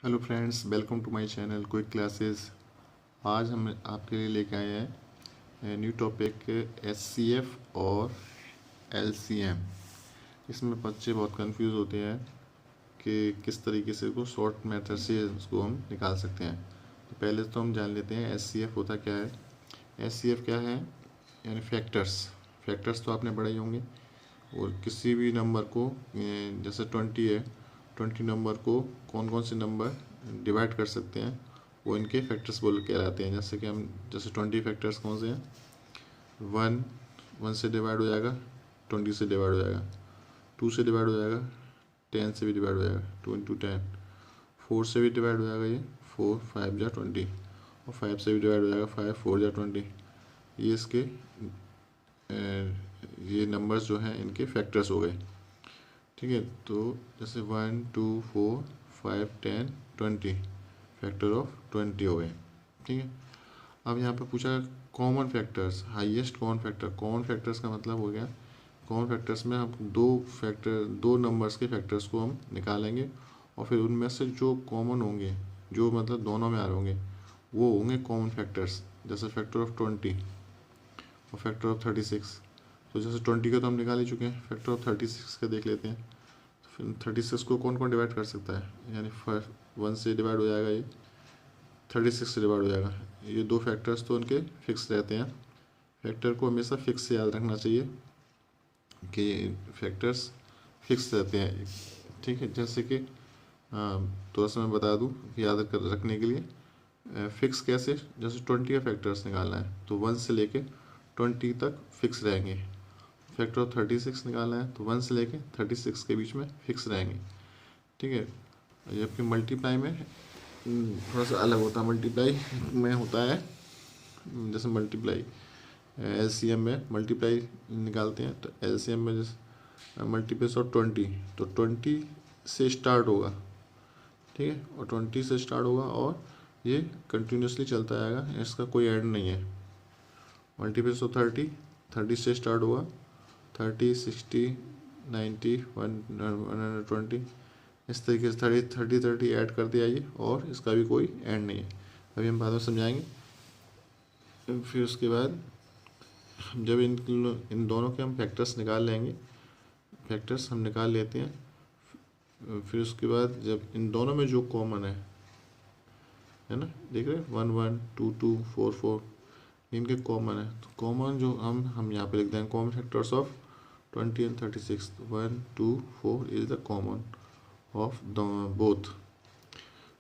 Hello friends, welcome to my channel quick classes. आज हम आपके लिए लेके आए हैं न्यू टॉपिक एचसीएफ और एलसीएम। इसमें बच्चे बहुत कंफ्यूज होते हैं कि किस तरीके से इसको शॉर्ट मेथड से इसको हम निकाल सकते हैं। तो पहले तो हम जान लेते हैं एचसीएफ होता क्या है। एचसीएफ क्या है, यानी फैक्टर्स तो आपने पढ़े ही होंगे। और किसी भी नंबर को जैसे 20 है, 20 नंबर को कौन कौन से नंबर डिवाइड कर सकते हैं वो इनके फैक्टर्स बोल कहलाते हैं। जैसे 20 फैक्टर्स कौन से हैं। 1 से डिवाइड हो जाएगा, 20 से डिवाइड हो जाएगा। 2 से डिवाइड हो जाएगा, 10 से भी डिवाइड हो जाएगा, 2 इंटू 10। 4 से भी डिवाइड हो जाएगा, ये 4 5 जा 20। और 5 से भी डिवाइड हो जाएगा, 5 4 जा 20। ये इसके ये नंबर्स जो हैं इनके फैक्टर्स हो गए। ठीक है, तो जैसे 1 2 4 5 10 20 फैक्टर ऑफ 20 हो गए। ठीक है, अब यहाँ पे पूछा common factors, highest common factors का मतलब हो गया, कॉमन फैक्टर्स में हम दो नंबर्स के फैक्टर्स को हम निकालेंगे और फिर उनमें से जो कॉमन होंगे, जो मतलब दोनों में आ रहे होंगे, वो होंगे कॉमन फैक्टर्स। जैसे फैक्टर ऑफ 20 और फैक्टर ऑफ 36। तो जैसे 20 का तो हम निकाल ही चुके हैं, फैक्टर ऑफ 36 का देख लेते हैं। तो फिर 36 को कौन कौन डिवाइड कर सकता है, यानी 1 से डिवाइड हो जाएगा, ये 36 से डिवाइड हो जाएगा। ये दो फैक्टर्स तो उनके फिक्स रहते हैं। फैक्टर को हमेशा फिक्स से याद रखना चाहिए कि फैक्टर्स फिक्स रहते हैं। ठीक है, जैसे कि थोड़ा सा मैं बता दूँ याद कर रखने के लिए। फिक्स कैसे, जैसे 20 का फैक्टर्स निकालना है तो 1 से लेके 20 तक फिक्स रहेंगे। फैक्टर ऑफ 36 निकालना है तो 1 से लेके 36 के बीच में फिक्स रहेंगे। ठीक है, जबकि मल्टीप्लाई में थोड़ा सा अलग होता है। मल्टीप्लाई में होता है, जैसे मल्टीप्लाई एलसीएम में मल्टीप्लाई निकालते हैं तो एलसीएम में जैसे मल्टीप्लेस ऑफ 20, तो 20 से स्टार्ट होगा। ठीक है, और 20 से स्टार्ट होगा और ये कंटिन्यूसली चलता आएगा, इसका कोई एंड नहीं है। मल्टीप्लेस ऑफ 30 से स्टार्ट होगा, 30 60 90 120, इस तरीके से 30 ऐड करते आइए और इसका भी कोई एंड नहीं है। अभी हम बाद में समझाएंगे। फिर उसके बाद जब इन दोनों के हम फैक्टर्स निकाल लेंगे, फैक्टर्स हम निकाल लेते हैं, फिर उसके बाद जब इन दोनों में जो कॉमन है ना, देख रहे हैं 1 1 2 2 4 4 इनके कॉमन है। तो कॉमन जो हम यहाँ पे लिख देंगे common factors of 20 and 36। 1 2 4 is the common of both.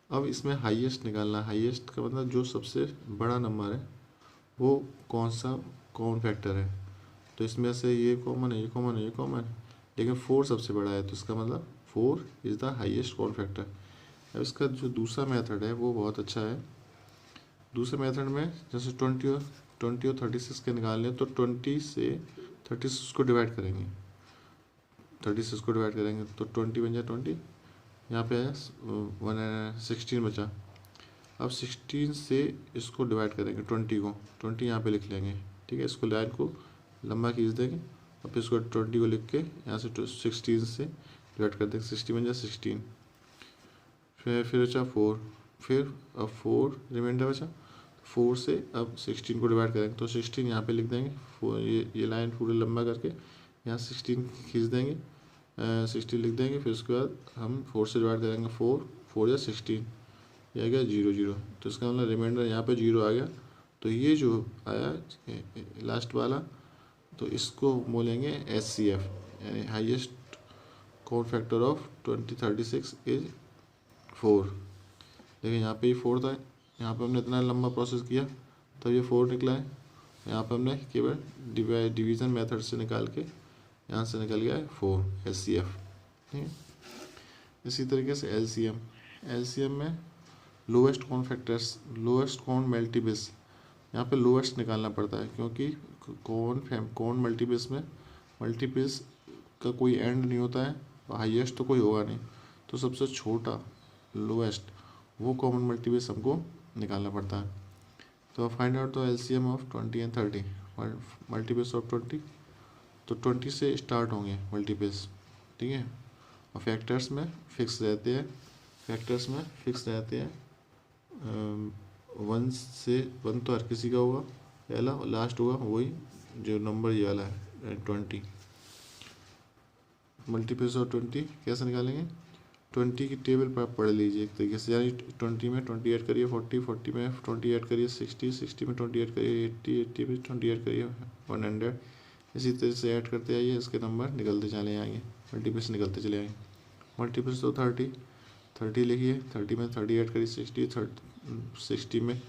अब इसमें हाईएस्ट निकालना है। हाईएस्ट का मतलब जो सबसे बड़ा नंबर है वो कौन सा कॉमन फैक्टर है। तो इसमें से ये कॉमन है, ये कॉमन है, ये कॉमन है, लेकिन 4 सबसे बड़ा है, तो इसका मतलब 4 is the highest common factor. अब इसका जो दूसरा मेथड है वो बहुत अच्छा है। दूसरे मेथड में जैसे 20 और 36 के निकालने, तो 20 से 36 को डिवाइड करेंगे, 36 को डिवाइड करेंगे तो 20 बन जाए 20, यहाँ पे है 16 बचा। अब 16 से इसको डिवाइड करेंगे 20 को, 20 यहाँ पे लिख लेंगे। ठीक है, इसको लाइन को लंबा खींच देंगे और फिर इसको 20 को लिख के यहाँ से 16 से डिवाइड कर देंगे, 60 बन जाए 16। फिर बचा 4, फिर अब 4 रिमाइंडर बचा, 4 से अब 16 को डिवाइड करेंगे तो 16 यहाँ पे लिख देंगे। ये लाइन पूरे लंबा करके यहाँ 16 खींच देंगे, 16 लिख देंगे। फिर उसके बाद हम 4 से डिवाइड करेंगे, 4 4 या 16, ये आ गया 0 0। तो इसका मतलब रिमाइंडर यहाँ पे 0 आ गया। तो ये जो आया लास्ट वाला, तो इसको बोलेंगे एचसीएफ, यानी highest common factor of 36 is 4। देखिए यहाँ पे ही 4 था, यहाँ पे हमने इतना लंबा प्रोसेस किया तब ये 4 निकला है। यहाँ पे हमने केवल डिवीज़न मेथड से निकाल के यहाँ से निकल गया है 4 एचसीएफ। ठीक है, इसी तरीके से एलसीएम में lowest common factors, lowest common multiples, यहाँ पे लोएस्ट निकालना पड़ता है क्योंकि कॉमन मल्टीपल्स में मल्टीपल्स का कोई एंड नहीं होता है और हाईएस्ट तो कोई होगा नहीं, तो सबसे छोटा लोएस्ट वो कॉमन मल्टीपल्स हमको निकालना पड़ता है। तो find out the LCM of 20 and 30 multiples of 20, तो 20 से स्टार्ट होंगे मल्टीपल्स। ठीक है, और फैक्टर्स में फिक्स रहते हैं फैक्टर्स में फिक्स रहते हैं। 1 से 1 तो हर किसी का होगा पहला, और लास्ट होगा वही जो नंबर ये वाला है 20। मल्टीपल्स ऑफ 20 कैसे निकालेंगे? 20 की टेबल पर आप पढ़ लीजिए एक तरीके से, यानी 20 में 20 ऐड करिए 40, 40 में 20 ऐड करिए 60, 60 में 20 ऐड करिए 80, 80 में 20 ऐड करिए 100। इसी तरह से ऐड करते आइए, इसके नंबर निकलते चले आएंगे, मल्टीपल्स निकलते चले आएंगे। मल्टीपल्स तो 30, 30 लिखिए, 30 में 30 ऐड करिए 60, 60 में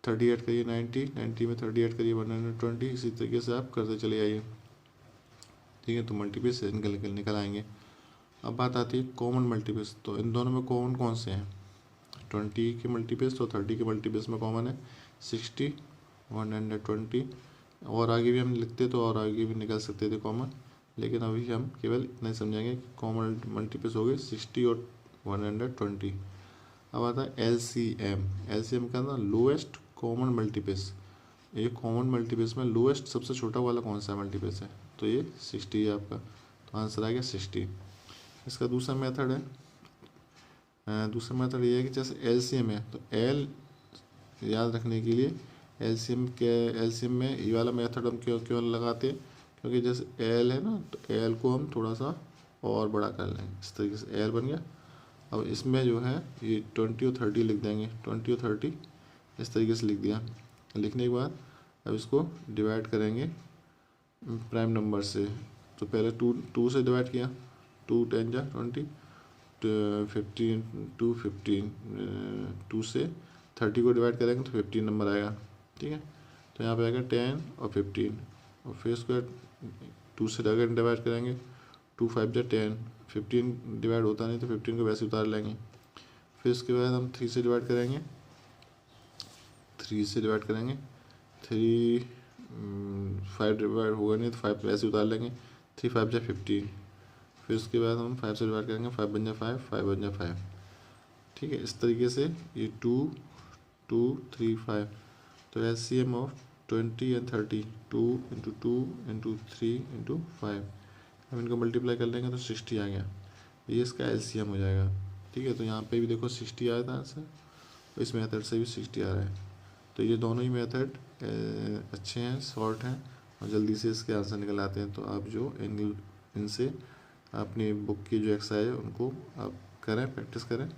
30 ऐड करिए 90, 90 में 30 ऐड करिए 120। इसी तरीके से आप करते चले आइए, ठीक है। तो मल्टीपल्स निकल आएंगे। अब बात आती है कॉमन मल्टीपल्स। तो इन दोनों में कॉमन कौन से हैं? 20 के मल्टीपल्स तो 30 के मल्टीपल्स में कॉमन है 60, 120। और आगे भी हम लिखते तो और आगे भी निकल सकते थे कॉमन, लेकिन अभी हम केवल इतना ही समझेंगे कि कॉमन मल्टीपल्स हो गए 60 और 120। अब आता है LCM। LCM का ना लोएस्ट कॉमन मल्टीपल्स। ये कॉमन मल्टीपल्स में लोएस्ट सबसे छोटा वाला कौन सा मल्टीपल्स है? तो ये 60 है आपका, तो आंसर आ गया 60। इसका दूसरा मेथड है, दूसरा मेथड ये है कि जैसे LCM है तो L याद रखने के लिए LCM में ये वाला मेथड हम क्यों लगाते हैं? क्योंकि जैसे L है ना, तो L को हम थोड़ा सा और बड़ा कर लेंगे, इस तरीके से L बन गया। अब इसमें जो है ये 20 और 30 लिख देंगे, 20 और 30 इस तरीके से लिख दिया। लिखने के बाद अब इसको डिवाइड करेंगे प्राइम नंबर से। तो पहले 2 से डिवाइड किया, 2 10 जा 20, 15 2 15, 2 से 30 को डिवाइड करेंगे तो 15 नंबर आएगा, ठीक है। तो यहाँ पे आएगा 10 और 15, और फिर इसको 2 से अगर डिवाइड करेंगे 2 5 जा 10, 15 डिवाइड होता नहीं तो 15 को वैसे उतार लेंगे। फिर उसके बाद हम 3 से डिवाइड करेंगे, 3 से डिवाइड करेंगे 3 5 डिवाइड होगा नहीं तो 5 वैसे उतार लेंगे, 3 5 जा 15। फिर उसके बाद हम 5 से डिवाइड करेंगे, 5 बन जा 5, 5 बन जा 5, ठीक है। इस तरीके से ये 2 2 3 5। तो LCM of 20 and 30, 2 into 2 into 3 into 5। हम इनको मल्टीप्लाई कर लेंगे तो 60 आ गया, ये इसका LCM हो जाएगा, ठीक है। तो यहाँ पे भी देखो 60 आया था आंसर, तो इस मेथड से भी 60 आ रहा है। तो ये दोनों ही मेथड अच्छे हैं, शॉर्ट हैं, और जल्दी से इसके आंसर निकल आते हैं। तो आप जो इनसे अपनी बुक की जो एक्सरसाइज है उनको आप करें, प्रैक्टिस करें,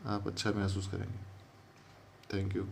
आप अच्छा महसूस करेंगे। Thank you.